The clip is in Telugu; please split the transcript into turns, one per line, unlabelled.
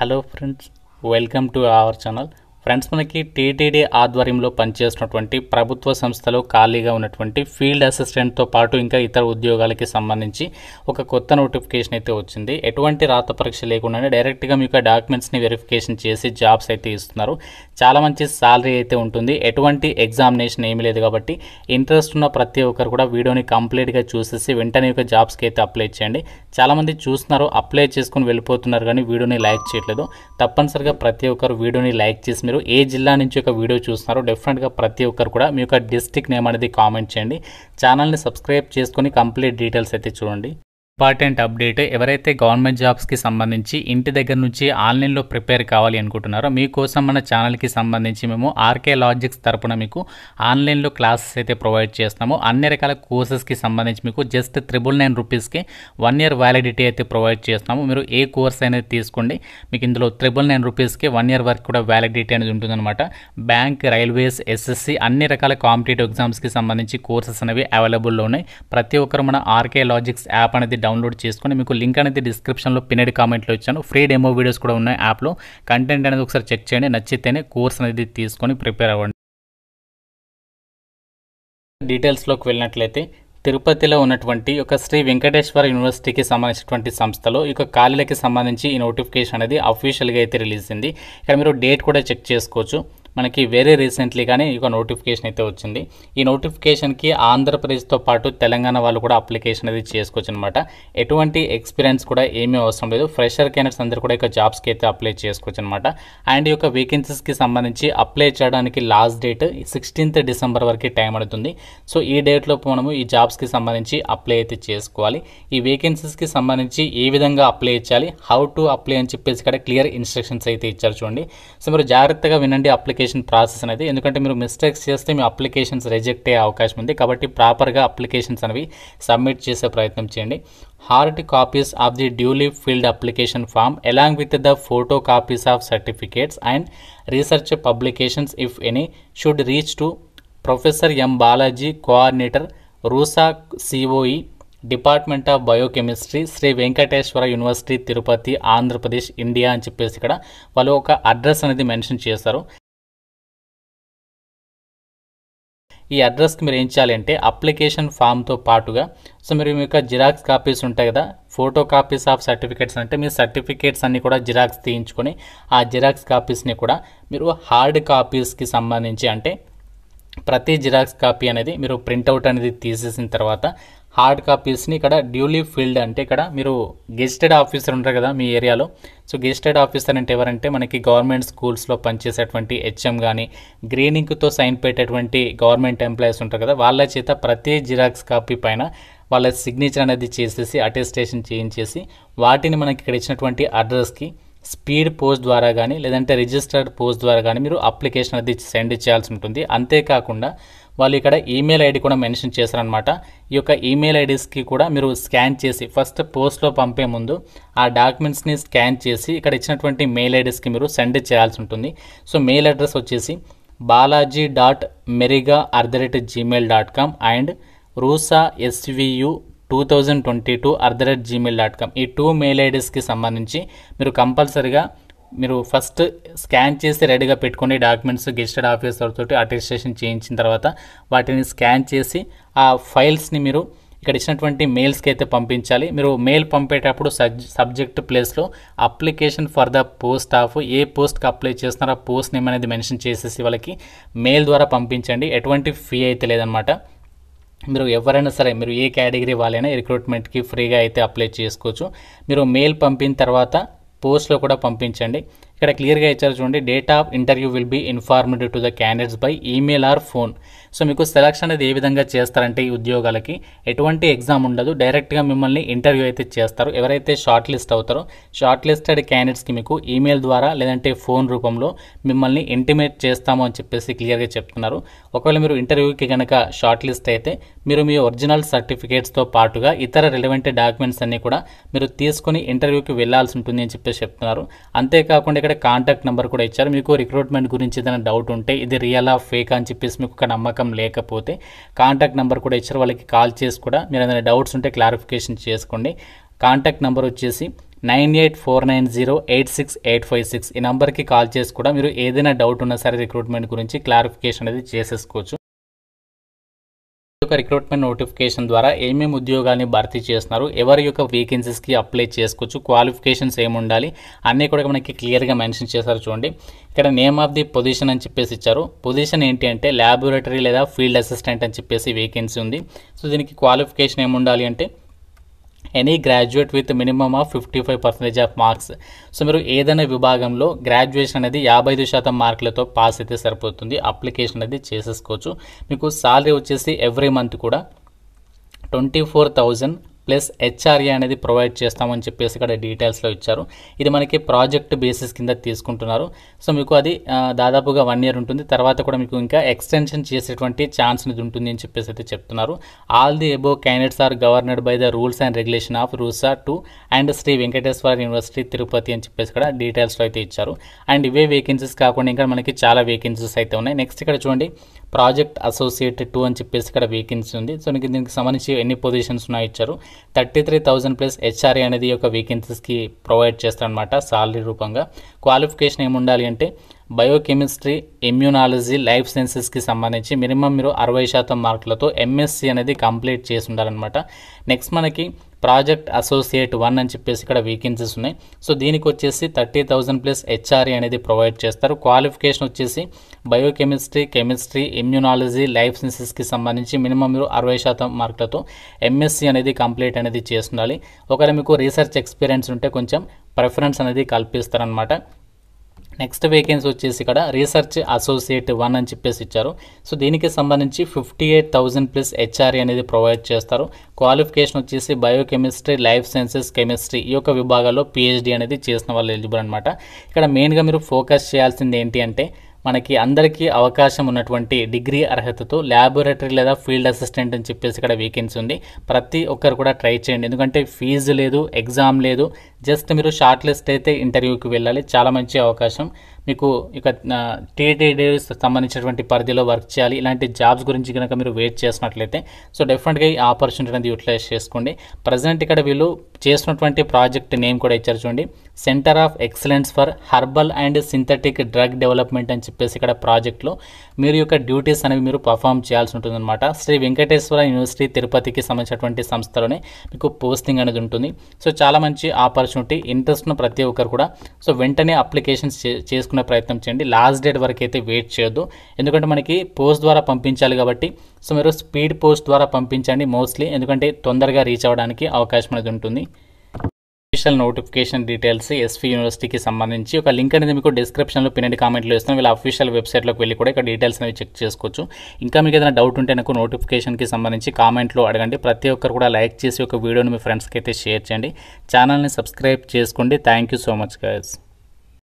Hello friends, welcome to our channel. Friends, మనకి టీటీడీ ఆధ్వర్యంలో పనిచేస్తున్నటువంటి ప్రభుత్వ సంస్థలో ఖాళీగా ఉన్నటువంటి ఫీల్డ్ అసిస్టెంట్తో పాటు ఇంకా ఇతర ఉద్యోగాలకి సంబంధించి ఒక కొత్త నోటిఫికేషన్ అయితే వచ్చింది. ఎటువంటి రాత పరీక్ష లేకుండానే డైరెక్ట్గా మీకు డాక్యుమెంట్స్ని వెరిఫికేషన్ చేసి జాబ్స్ అయితే ఇస్తున్నారు. చాలా మంచి శాలరీ అయితే ఉంటుంది. ఎటువంటి ఎగ్జామినేషన్ ఏమీ లేదు కాబట్టి ఇంట్రెస్ట్ ఉన్న ప్రతి ఒక్కరు కూడా వీడియోని కంప్లీట్గా చూసేసి వెంటనే ఒక జాబ్స్కి అయితే అప్లై చేయండి. చాలామంది చూస్తున్నారు, అప్లై చేసుకుని వెళ్ళిపోతున్నారు కానీ వీడియోని లైక్ చేయట్లేదు. తప్పనిసరిగా ప్రతి ఒక్కరు వీడియోని లైక్ చేసి మీరు ఏ జిల్లా నుంచి ఒక వీడియో చూస్తున్నారో డెఫినెట్గా ప్రతి ఒక్కరు కూడా మీ యొక్క డిస్ట్రిక్ట్ నేమ్ అనేది కామెంట్ చేయండి. ఛానల్ని సబ్స్క్రైబ్ చేసుకొని కంప్లీట్ డీటెయిల్స్ అయితే చూడండి. ఇంపార్టెంట్ అప్డేట్, ఎవరైతే గవర్నమెంట్ జాబ్స్కి సంబంధించి ఇంటి దగ్గర నుంచి ఆన్లైన్లో ప్రిపేర్ కావాలి అనుకుంటున్నారో మీకోసం మన ఛానల్కి సంబంధించి మేము ఆర్కే లాజిక్స్ తరపున మీకు ఆన్లైన్లో క్లాసెస్ అయితే ప్రొవైడ్ చేస్తున్నాము. అన్ని రకాల కోర్సెస్కి సంబంధించి మీకు జస్ట్ 999 రూపీస్కి 1 year వ్యాలిడిటీ అయితే ప్రొవైడ్ చేస్తున్నాము. మీరు ఏ కోర్స్ అనేది తీసుకోండి, మీకు ఇందులో 999 రూపీస్కి 1 year వరకు కూడా వ్యాలిడిటీ అనేది ఉంటుందన్నమాట. బ్యాంక్, రైల్వేస్, ఎస్ఎస్సి అన్ని రకాల కాంపిటేటివ్ ఎగ్జామ్స్కి సంబంధించి కోర్సెస్ అనేవి అవైలబుల్లో ఉన్నాయి. ప్రతి ఒక్కరు మన ఆర్కే లాజిక్స్ యాప్ అనేది డౌన్లోడ్ చేసుకొని, మీకు లింక్ అనేది డిస్క్రిప్షన్లో పిన్నెడ్ కామెంట్లో ఇచ్చాను. ఫ్రీ డెమో వీడియోస్ కూడా ఉన్నాయి యాప్లో. కంటెంట్ అనేది ఒకసారి చెక్ చేయండి, నచ్చితేనే కోర్స్ అనేది తీసుకొని ప్రిపేర్ అవ్వండి. డీటెయిల్స్లోకి వెళ్ళినట్లయితే తిరుపతిలో ఉన్నటువంటి ఒక శ్రీ వెంకటేశ్వర యూనివర్సిటీకి సంబంధించినటువంటి సంస్థలో ఈ ఖాళీలకి సంబంధించి ఈ నోటిఫికేషన్ అనేది అఫీషియల్గా అయితే రిలీజ్ అయింది. ఇక్కడ మీరు డేట్ కూడా చెక్ చేసుకోవచ్చు. మనకి వెరీ రీసెంట్లీగానే ఈ నోటిఫికేషన్ అయితే వచ్చింది. ఈ నోటిఫికేషన్కి ఆంధ్రప్రదేశ్తో పాటు తెలంగాణ వాళ్ళు కూడా అప్లికేషన్ అనేది చేసుకోవచ్చు అనమాట. ఎటువంటి ఎక్స్పీరియన్స్ కూడా ఏమీ అవసరం లేదు. ఫ్రెషర్ క్యాండిడేట్స్ అందరూ కూడా ఇక జాబ్స్కి అయితే అప్లై చేసుకోవచ్చు అనమాట. అండ్ ఈ యొక్క వేకెన్సీస్కి సంబంధించి అప్లై చేయడానికి లాస్ట్ డేట్ 16th December వరకు టైం పడుతుంది. సో ఈ డేట్లో మనము ఈ జాబ్స్కి సంబంధించి అప్లై అయితే చేసుకోవాలి. ఈ వేకెన్సీస్కి సంబంధించి ఏ విధంగా అప్లై చేయాలి, హౌ టు అప్లై అని చెప్పేసి ఇక్కడ క్లియర్ ఇన్స్ట్రక్షన్స్ అయితే ఇచ్చారు చూడండి. సో మీరు జాగ్రత్తగా వినండి అప్లికేషన్ ప్రాసెస్ అనేది, ఎందుకంటే మీరు మిస్టేక్స్ చేస్తే మీ అప్లికేషన్స్ రిజెక్ట్ అయ్యే అవకాశం ఉంది. కాబట్టి ప్రాపర్గా అప్లికేషన్స్ అనేవి సబ్మిట్ చేసే ప్రయత్నం చేయండి. Hard copies of the duly filled application form along with the photo copies of certificates and research publications if any should reach to professor M Balaji, coordinator, RUSA COE, department of biochemistry, Sri Venkateswara university, Tirupati, Andhra Pradesh, India అని చెప్పేసి ఇక్కడ వాళ్ళు ఒక అడ్రస్ అనేది మెన్షన్ చేస్తారు. ఈ అడ్రస్కి మీరు ఏం చేయాలంటే అప్లికేషన్ ఫామ్తో పాటుగా సో మీరు మీ యొక్క జిరాక్స్ కాపీస్ ఉంటాయి కదా, ఫోటో కాపీస్ ఆఫ్ సర్టిఫికేట్స్ అంటే మీ సర్టిఫికేట్స్ అన్నీ కూడా జిరాక్స్ తీయించుకొని ఆ జిరాక్స్ కాపీస్ని కూడా మీరు హార్డ్ కాపీస్కి సంబంధించి అంటే ప్రతి జిరాక్స్ కాపీ అనేది మీరు ప్రింట్అవుట్ అనేది తీసేసిన తర్వాత హార్డ్ కాపీస్ని ఇక్కడ డ్యూలీ ఫిల్డ్ అంటే ఇక్కడ మీరు గెజిటెడ్ ఆఫీసర్ ఉంటారు కదా మీ ఏరియాలో. సో గెజిటెడ్ ఆఫీసర్ అంటే ఎవరంటే మనకి గవర్నమెంట్ స్కూల్స్లో పనిచేసేటువంటి హెచ్ఎం కానీ గ్రీన్ ఇంక్తో సైన్ పెట్టేటువంటి గవర్నమెంట్ ఎంప్లాయీస్ ఉంటారు కదా, వాళ్ళ చేత ప్రతి జిరాక్స్ కాపీ పైన వాళ్ళ సిగ్నేచర్ అనేది చేసేసి అటెస్టేషన్ చేయించేసి వాటిని మనకి ఇక్కడ ఇచ్చినటువంటి అడ్రస్కి స్పీడ్ పోస్ట్ ద్వారా కానీ లేదంటే రిజిస్టర్డ్ పోస్ట్ ద్వారా కానీ మీరు అప్లికేషన్ అది సెండ్ చేయాల్సి ఉంటుంది. అంతేకాకుండా వాళ్ళు ఇక్కడ ఈమెయిల్ ఐడి కూడా మెన్షన్ చేశారనమాట. ఈ యొక్క ఈమెయిల్ ఐడీస్కి కూడా మీరు స్కాన్ చేసి ఫస్ట్ పోస్ట్లో పంపే ముందు ఆ డాక్యుమెంట్స్ని స్కాన్ చేసి ఇక్కడ ఇచ్చినటువంటి మెయిల్ ఐడీస్కి మీరు సెండ్ చేయాల్సి ఉంటుంది. సో మెయిల్ అడ్రస్ వచ్చేసి balaji.meriga@gmail.com అండ్ rusasvu2022@gmail.com ఈ 2 మెయిల్ ఐడీస్కి సంబంధించి మీరు కంపల్సరీగా మీరు ఫస్ట్ స్కాన్ చేసి రెడీగా పెట్టుకునే డాక్యుమెంట్స్ గెజిటెడ్ ఆఫీసర్ తోటి అటెస్టేషన్ చేయించిన తర్వాత వాటిని స్కాన్ చేసి ఆ ఫైల్స్ని మీరు ఇక్కడ ఇచ్చినటువంటి మెయిల్స్కి అయితే పంపించాలి. మీరు మెయిల్ పంపేటప్పుడు సబ్జెక్ట్ ప్లేస్లో application for the post of ఏ పోస్ట్కి అప్లై చేస్తున్నారో ఆ పోస్ట్ నేమ్ అనేది మెన్షన్ చేసేసి వాళ్ళకి మెయిల్ ద్వారా పంపించండి. ఎటువంటి ఫీ అయితే లేదనమాట. మీరు ఎవరైనా సరే మీరు ఏ కేటగిరీ వాళ్ళైనా రిక్రూట్మెంట్కి ఫ్రీగా అయితే అప్లై చేసుకోవచ్చు. మీరు మెయిల్ పంపిన తర్వాత పోస్ట్లో కూడా పంపించండి. ఇక్కడ క్లియర్గా ఇచ్చారు చూడండి, date of interview will be informed to the candidates by email or phone. So మీకు సెలక్షన్ అనేది ఏ విధంగా చేస్తారంటే ఈ ఉద్యోగాలకి ఎటువంటి ఎగ్జామ్ ఉండదు, డైరెక్ట్గా మిమ్మల్ని ఇంటర్వ్యూ అయితే చేస్తారు. ఎవరైతే షార్ట్ లిస్ట్ అవుతారో షార్ట్ లిస్టెడ్ క్యాండిడేట్స్కి మీకు ఈమెయిల్ ద్వారా లేదంటే ఫోన్ రూపంలో మిమ్మల్ని ఇంటిమేట్ చేస్తాము అని చెప్పేసి క్లియర్గా చెప్తున్నారు. ఒకవేళ మీరు ఇంటర్వ్యూకి కనుక షార్ట్ లిస్ట్ అయితే మీరు మీ ఒరిజినల్ సర్టిఫికేట్స్తో పాటుగా ఇతర రిలవెంట్ డాక్యుమెంట్స్ అన్నీ కూడా మీరు తీసుకొని ఇంటర్వ్యూకి వెళ్లాల్సి ఉంటుంది అని చెప్పేసి చెప్తున్నారు. అంతేకాకుండా ఇక్కడ కాంటాక్ట్ నెంబర్ కూడా ఇచ్చారు. మీకు రిక్రూట్మెంట్ గురించి ఏదైనా డౌట్ ఉంటే ఇది రియల్ ఆఫ్ ఫేక్ అని చెప్పేసి మీకు ఒక నమ్మకం లేకపోతే కాంటాక్ట్ నెంబర్ కూడా ఇచ్చారు. వాళ్ళకి కాల్ చేసి కూడా మీరు ఏదైనా డౌట్స్ ఉంటే క్లారిఫికేషన్ చేసుకోండి. కాంటాక్ట్ నెంబర్ వచ్చేసి 9849086856 ఈ నెంబర్కి కాల్ చేసి కూడా మీరు ఏదైనా డౌట్ ఉన్నా సరే రిక్రూట్మెంట్ గురించి క్లారిఫికేషన్ అనేది చేసేసుకోవచ్చు. రిక్రూట్మెంట్ నోటిఫికేషన్ ద్వారా ఏమేమి ఉద్యోగాన్ని భర్తీ చేస్తున్నారు, ఎవరి యొక్క వేకెన్సీస్కి అప్లై చేసుకోవచ్చు, క్వాలిఫికేషన్స్ ఏమి ఉండాలి అన్నీ కూడా మనకి క్లియర్గా మెన్షన్ చేశారు. చూడండి, ఇక్కడ నేమ్ ఆఫ్ ది పొజిషన్ అని చెప్పేసి ఇచ్చారు. పొజిషన్ ఏంటి అంటే ల్యాబొరేటరీ లేదా ఫీల్డ్ అసిస్టెంట్ అని చెప్పేసి వేకెన్సీ ఉంది. సో దీనికి క్వాలిఫికేషన్ ఏమి ఉండాలి అంటే any graduate with minimum of 55% of marks. So మీరు ఏదైనా విభాగంలో గ్రాడ్యుయేషన్ అనేది 55% మార్కులతో పాస్ అయితే సరిపోతుంది. అప్లికేషన్ అనేది చేసేసుకోవచ్చు. మీకు సాలరీ వచ్చేసి ఎవ్రీ మంత్ కూడా 24,000 ప్లస్ హెచ్ఆర్ఏ అనేది ప్రొవైడ్ చేస్తామని చెప్పేసి ఇక్కడ డీటెయిల్స్లో ఇచ్చారు. ఇది మనకి ప్రాజెక్ట్ బేసిస్ కింద తీసుకుంటున్నారు. సో మీకు అది దాదాపుగా 1 year ఉంటుంది. తర్వాత కూడా మీకు ఇంకా ఎక్స్టెన్షన్ చేసేటువంటి ఛాన్స్ అనేది ఉంటుంది అని చెప్పేసి అయితే చెప్తున్నారు. All the above candidates are governed by the rules and regulation of RUSA 2 and Sri Venkateswara university Tirupati అని చెప్పేసి ఇక్కడ డీటెయిల్స్లో అయితే ఇచ్చారు. అండ్ ఇవే వేకెన్సీస్ కాకుండా ఇంకా మనకి చాలా వేకెన్సీస్ అయితే ఉన్నాయి. నెక్స్ట్ ఇక్కడ చూడండి, ప్రాజెక్ట్ అసోసియేట్ 2 అని చెప్పేసి ఇక్కడ వేకెన్సీ ఉంది. సో మీకు దీనికి సంబంధించి ఎన్ని పొజిషన్స్ ఉన్నాయో ఇచ్చారు. 33,000 ప్లస్ హెచ్ఆర్ఏ అనేది యొక్క వేకెన్సీస్కి ప్రొవైడ్ చేస్తారనమాట సాలరీ రూపంగా. క్వాలిఫికేషన్ ఏమి ఉండాలి అంటే బయోకెమిస్ట్రీ, ఇమ్యూనాలజీ, లైఫ్ సైన్సెస్కి సంబంధించి మినిమం మీరు 60% మార్కులతో ఎంఎస్సి అనేది కంప్లీట్ చేసి ఉండాలన్నమాట. నెక్స్ట్ మనకి ప్రాజెక్ట్ అసోసియేట్ 1 అని చెప్పేసి ఇక్కడ వేకెన్సీస్ ఉన్నాయి. సో దీనికి వచ్చేసి 30,000 ప్లస్ హెచ్ఆర్ఏ అనేది ప్రొవైడ్ చేస్తారు. క్వాలిఫికేషన్ వచ్చేసి బయోకెమిస్ట్రీ, కెమిస్ట్రీ, ఇమ్యూనాలజీ, లైఫ్ సైన్సెస్కి సంబంధించి మినిమం మీరు 60% మార్కులతో ఎంఎస్సి అనేది కంప్లీట్ అనేది చేసి ఉండాలి. ఒకవేళ మీకు రీసెర్చ్ ఎక్స్పీరియన్స్ ఉంటే కొంచెం ప్రిఫరెన్స్ అనేది కల్పిస్తారనమాట. నెక్స్ట్ వేకెన్సీ వచ్చేసి ఇక్కడ రీసెర్చ్ అసోసియేట్ 1 అని చెప్పేసి ఇచ్చారు. సో దీనికి సంబంధించి 58,000 ప్లస్ హెచ్ఆర్ఏ అనేది ప్రొవైడ్ చేస్తారు. క్వాలిఫికేషన్ వచ్చేసి బయోకెమిస్ట్రీ, లైఫ్ సైన్సెస్, కెమిస్ట్రీ ఈ యొక్క విభాగాల్లో పిహెచ్డి అనేది చేసిన వాళ్ళు ఎలిజిబుల్ అనమాట. ఇక్కడ మెయిన్గా మీరు ఫోకస్ చేయాల్సింది ఏంటి అంటే మనకి అందరికీ అవకాశం ఉన్నటువంటి డిగ్రీ అర్హతతో ల్యాబొరేటరీ లేదా ఫీల్డ్ అసిస్టెంట్ అని చెప్పేసి ఇక్కడ వేకెన్సీ ఉంది. ప్రతి ఒక్కరు కూడా ట్రై చేయండి. ఎందుకంటే ఫీజు లేదు, ఎగ్జామ్ లేదు, జస్ట్ మీరు షార్ట్ లిస్ట్ అయితే ఇంటర్వ్యూకి వెళ్ళాలి. చాలా మంచి అవకాశం. మీకు ఇక టీటీడీ సంబంధించినటువంటి పరిధిలో వర్క్ చేయాలి. ఇలాంటి జాబ్స్ గురించి కనుక మీరు వెయిట్ చేసినట్లయితే సో డెఫినెట్గా ఈ ఆపర్చునిటీ అనేది యూటిలైజ్ చేసుకోండి. ప్రజెంట్ ఇక్కడ వీళ్ళు చేసినటువంటి ప్రాజెక్ట్ నేమ్ కూడా ఇచ్చారు చూడండి, centre of excellence for herbal and synthetic drug development అని చెప్పేసి ఇక్కడ ప్రాజెక్ట్లో మీరు యొక్క డ్యూటీస్ అనేవి మీరు పర్ఫామ్ చేయాల్సి ఉంటుందన్నమాట. శ్రీ వెంకటేశ్వర యూనివర్సిటీ తిరుపతికి సంబంధించినటువంటి సంస్థలోనే మీకు పోస్టింగ్ అనేది ఉంటుంది. సో చాలా మంచి ఆపర్చునిటీ. ఇంట్రెస్ట్ ఉన్న ప్రతి ఒక్కరు కూడా సో వెంటనే అప్లికేషన్స్ చేసుకునే ప్రయత్నం చేయండి. లాస్ట్ డేట్ వరకు అయితే వెయిట్ చేయొద్దు. ఎందుకంటే మనకి పోస్ట్ ద్వారా పంపించాలి కాబట్టి సో మీరు స్పీడ్ పోస్ట్ ద్వారా పంపించండి మోస్ట్లీ, ఎందుకంటే తొందరగా రీచ్ అవ్వడానికి అవకాశం అనేది ఉంటుంది. అఫీషియల్ నోటిఫికేషన్ డీటెయిల్స్ ఎస్వి యూనివర్సిటీకి సంబంధించి ఒక లింక్ అనేది మీకు డిస్క్రిప్షన్లో పిన్ కామెంట్లో ఇస్తాను. వీళ్ళ అఫీషియల్ వెబ్సైట్లోకి వెళ్ళి కూడా ఇక్కడ డీటెయిల్స్ అనేవి చెక్ చేసుకోవచ్చు. ఇంకా మీకు ఏదైనా డౌట్ ఉంటే నాకు నోటిఫికేషన్కి సంబంధించి కామెంట్లో అడగండి. ప్రతి ఒక్కరు కూడా లైక్ చేసి ఒక వీడియోని మీ ఫ్రెండ్స్కి అయితే షేర్ చేయండి. ఛానల్ని సబ్స్క్రైబ్ చేసుకోండి. Thank you so much guys.